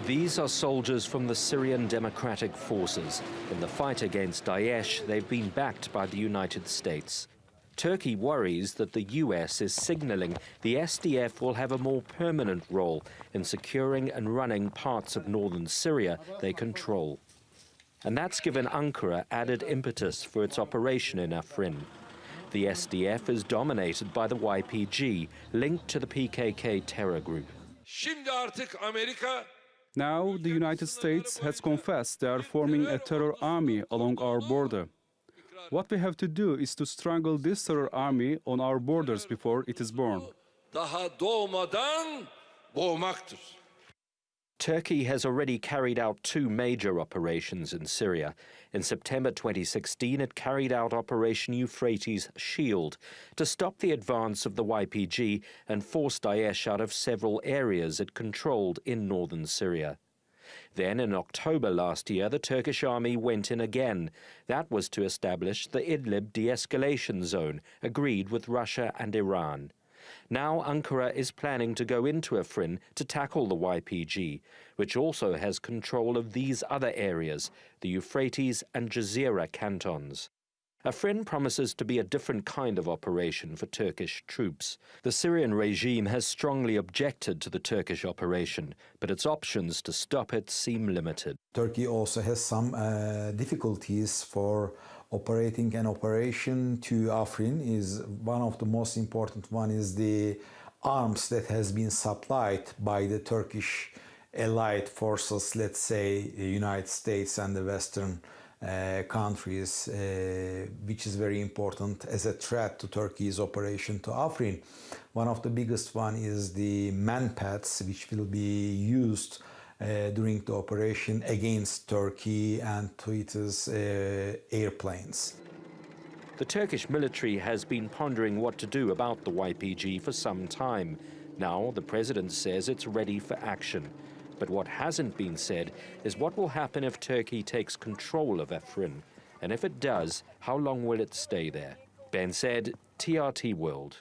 These are soldiers from the Syrian Democratic Forces. In the fight against Daesh, they've been backed by the United States. Turkey worries that the US is signaling the SDF will have a more permanent role in securing and running parts of northern Syria they control. And that's given Ankara added impetus for its operation in Afrin. The SDF is dominated by the YPG, linked to the PKK terror group. Now the United States has confessed they are forming a terror army along our border. What we have to do is to strangle this terror army on our borders before it is born. Turkey has already carried out two major operations in Syria. In September 2016, it carried out Operation Euphrates Shield to stop the advance of the YPG and force Daesh out of several areas it controlled in northern Syria. Then, in October last year, the Turkish army went in again. That was to establish the Idlib de-escalation zone, agreed with Russia and Iran. Now Ankara is planning to go into Afrin to tackle the YPG, which also has control of these other areas, the Euphrates and Jazira cantons. Afrin promises to be a different kind of operation for Turkish troops. The Syrian regime has strongly objected to the Turkish operation, but its options to stop it seem limited. Turkey also has some difficulties for operating an operation to Afrin. Is one of the most important one is the arms that has been supplied by the Turkish allied forces, let's say the United States and the Western countries, which is very important as a threat to Turkey's operation to Afrin. One of the biggest one is the Manbij, which will be used during the operation against Turkey and to its airplanes. The Turkish military has been pondering what to do about the YPG for some time. Now the president says it's ready for action. But what hasn't been said is what will happen if Turkey takes control of Afrin. And if it does, how long will it stay there? Ben said, TRT World.